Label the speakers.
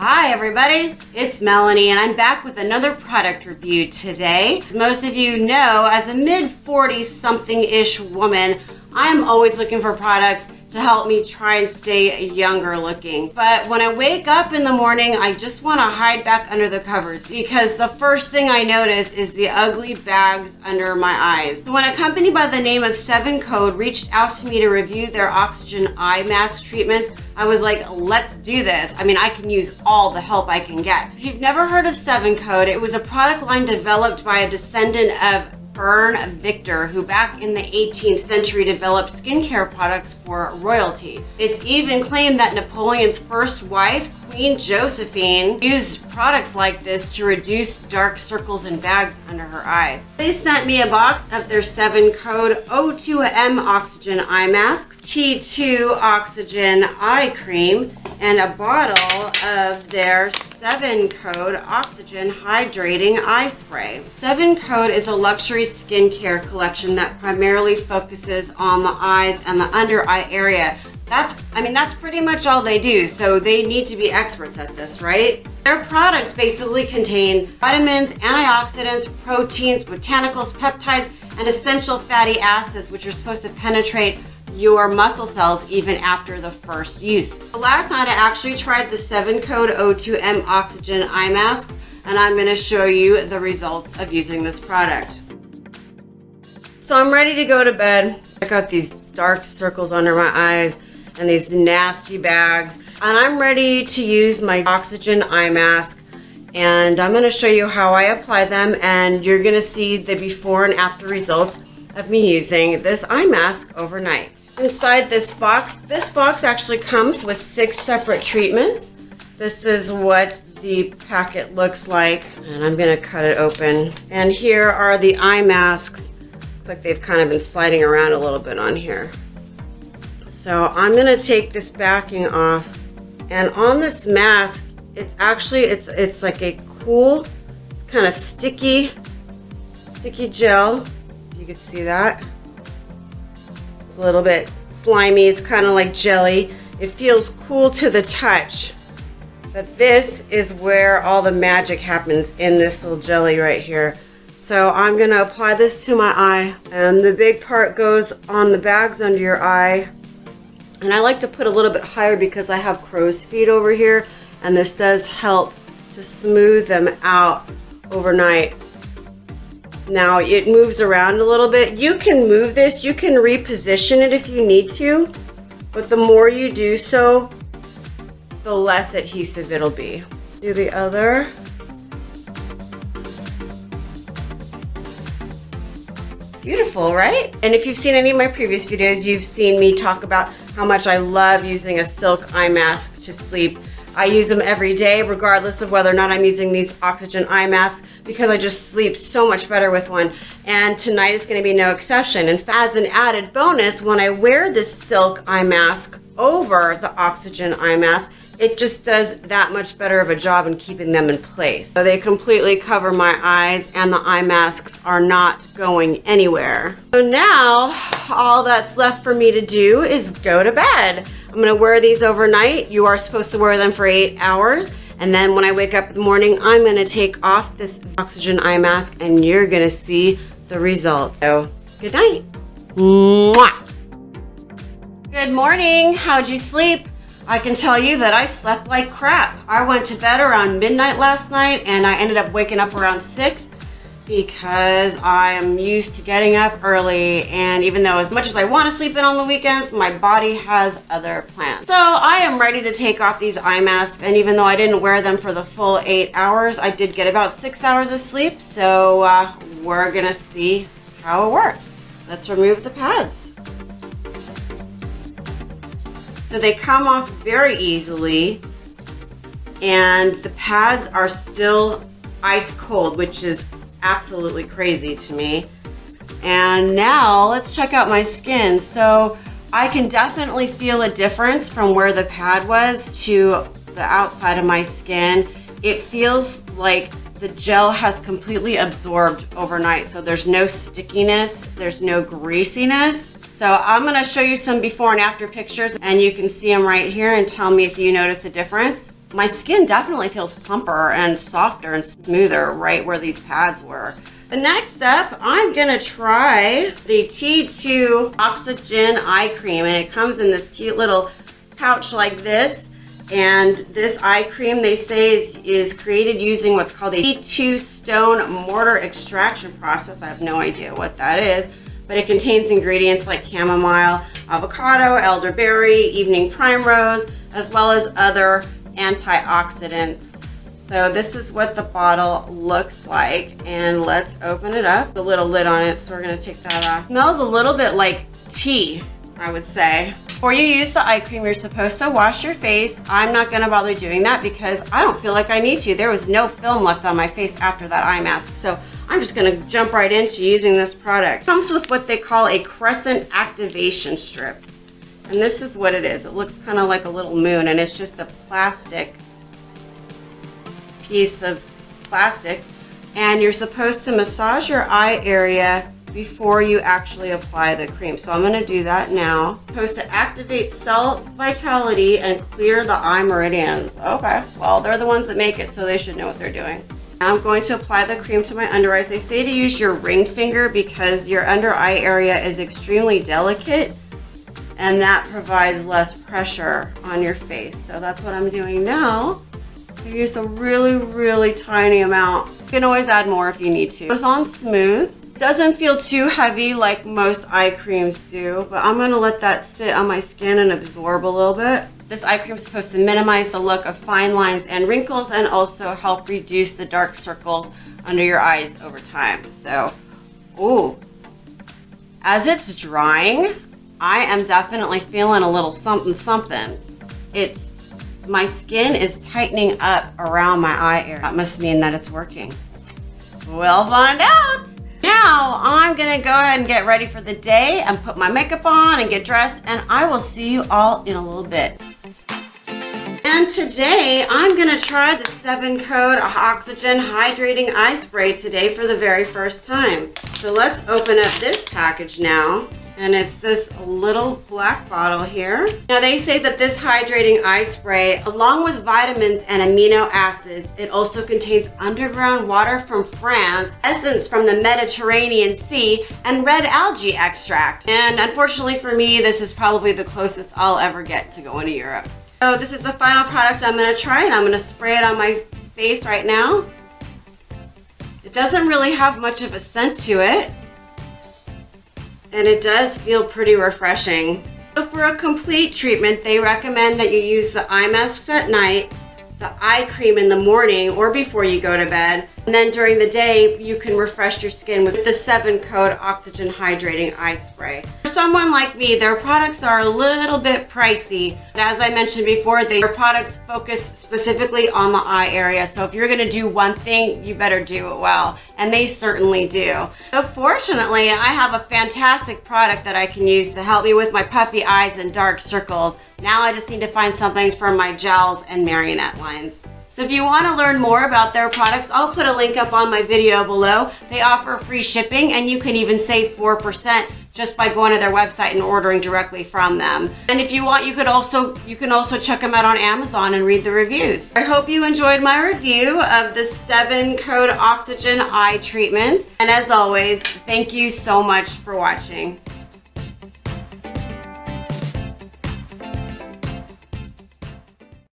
Speaker 1: Hi everybody, it's Melanie and I'm back with another product review today. As most of you know, as a mid-40s something-ish woman, I'm always looking for products to help me try and stay younger looking. But when I wake up in the morning, I just want to hide back under the covers because the first thing I notice is the ugly bags under my eyes. When a company by the name of VII Code reached out to me to review their oxygen eye mask treatments, I was like, let's do this. I mean, I can use all the help I can get. If you've never heard of VII Code, it was a product line developed by a descendant of Baron Victor, who back in the 18th century developed skincare products for royalty. It's even claimed that Napoleon's first wife, Queen Josephine, used products like this to reduce dark circles and bags under her eyes. They sent me a box of their VII Code O2M Oxygen eye masks, T2 Oxygen eye cream, and a bottle of their VII Code Oxygen Hydrating Eye Spray. VII Code is a luxury skincare collection that primarily focuses on the eyes and the under eye area. That's pretty much all they do, so they need to be experts at this, right? Their products basically contain vitamins, antioxidants, proteins, botanicals, peptides, and essential fatty acids, which are supposed to penetrate your muscle cells even after the first use. Last night I actually tried the VII Code O2M Oxygen eye masks, and I'm going to show you the results of using this product. So I'm ready to go to bed. I got these dark circles under my eyes and these nasty bags, and I'm ready to use my oxygen eye mask, and I'm going to show you how I apply them, and you're going to see the before and after results of me using this eye mask overnight. Inside this box actually comes with 6 separate treatments. This is what the packet looks like, and I'm going to cut it open. And here are the eye masks. Looks like they've kind of been sliding around a little bit on here. So I'm going to take this backing off, and on this mask, it's like a cool, it's kind of sticky gel. You can see that. It's a little bit slimy. It's kind of like jelly. It feels cool to the touch. But this is where all the magic happens, in this little jelly right here. So I'm going to apply this to my eye. And the big part goes on the bags under your eye. And I like to put a little bit higher because I have crow's feet over here. And this does help to smooth them out overnight. Now it moves around a little bit. You can move this, you can reposition it if you need to, but the more you do so, the less adhesive it'll be. Let's do the other. Beautiful, right? And if you've seen any of my previous videos, you've seen me talk about how much I love using a silk eye mask to sleep. I use them every day, regardless of whether or not I'm using these oxygen eye masks, because I just sleep so much better with one. And tonight is going to be no exception. And as an added bonus, when I wear this silk eye mask over the oxygen eye mask, it just does that much better of a job in keeping them in place. So they completely cover my eyes, and the eye masks are not going anywhere. So now, all that's left for me to do is go to bed. I'm going to wear these overnight. You are supposed to wear them for 8 hours. And then when I wake up in the morning, I'm going to take off this oxygen eye mask, and you're going to see the results. So, good night. Mwah! Good morning. How'd you sleep? I can tell you that I slept like crap. I went to bed around midnight last night, and I ended up waking up around 6 because I am used to getting up early, and even though as much as I want to sleep in on the weekends, my body has other plans. So I am ready to take off these eye masks, and even though I didn't wear them for the full 8 hours, I did get about 6 hours of sleep, so we're gonna see how it worked. Let's remove the pads. So they come off very easily, and the pads are still ice cold, which is absolutely crazy to me. And now let's check out my skin. So I can definitely feel a difference from where the pad was to the outside of my skin. It feels like the gel has completely absorbed overnight, so there's no stickiness, there's no greasiness. So I'm going to show you some before and after pictures, and you can see them right here and tell me if you notice a difference. My skin definitely feels plumper and softer and smoother right where these pads were. The next step, I'm gonna try the T2 Oxygen Eye Cream, and it comes in this cute little pouch like this. And this eye cream, they say, is created using what's called a T2 stone mortar extraction process. I have no idea what that is, but it contains ingredients like chamomile, avocado, elderberry, evening primrose, as well as other antioxidants. So this is what the bottle looks like, and let's open it up. The little lid on it, so we're gonna take that off. It smells a little bit like tea, I would say. Before you use the eye cream, you're supposed to wash your face. I'm not gonna bother doing that because I don't feel like I need to. There was no film left on my face after that eye mask, so I'm just gonna jump right into using this product. It comes with what they call a crescent activation strip. And this is what it is. It looks kind of like a little moon, and it's just a plastic piece of plastic. And you're supposed to massage your eye area before you actually apply the cream. So I'm gonna do that now. Supposed to activate cell vitality and clear the eye meridians. Okay, well, they're the ones that make it, so they should know what they're doing. Now I'm going to apply the cream to my under eyes. They say to use your ring finger because your under eye area is extremely delicate, and that provides less pressure on your face. So that's what I'm doing now. I use a really, really tiny amount. You can always add more if you need to. It goes on smooth. Doesn't feel too heavy like most eye creams do, but I'm gonna let that sit on my skin and absorb a little bit. This eye cream is supposed to minimize the look of fine lines and wrinkles and also help reduce the dark circles under your eyes over time. So, ooh, as it's drying, I am definitely feeling a little something something. My skin is tightening up around my eye area. That must mean that it's working. We'll find out. Now I'm gonna go ahead and get ready for the day and put my makeup on and get dressed, and I will see you all in a little bit. And today I'm gonna try the VII Code Oxygen Hydrating Eye Spray today for the very first time. So let's open up this package now. And it's this little black bottle here. Now they say that this hydrating eye spray, along with vitamins and amino acids, it also contains underground water from France, essence from the Mediterranean Sea, and red algae extract. And unfortunately for me, this is probably the closest I'll ever get to going to Europe. So this is the final product I'm gonna try, and I'm gonna spray it on my face right now. It doesn't really have much of a scent to it. And it does feel pretty refreshing. So for a complete treatment, they recommend that you use the eye masks at night, the eye cream in the morning or before you go to bed, and then during the day, you can refresh your skin with the VII Code Oxygen Hydrating Eye Spray. For someone like me, their products are a little bit pricey. But as I mentioned before, their products focus specifically on the eye area. So if you're gonna do one thing, you better do it well. And they certainly do. So fortunately, I have a fantastic product that I can use to help me with my puffy eyes and dark circles. Now I just need to find something for my jowls and marionette lines. So if you want to learn more about their products, I'll put a link up on my video below. They offer free shipping, and you can even save 4% just by going to their website and ordering directly from them. And if you want, you can also check them out on Amazon and read the reviews. I hope you enjoyed my review of the VII Code Oxygen Eye Treatment. And as always, thank you so much for watching.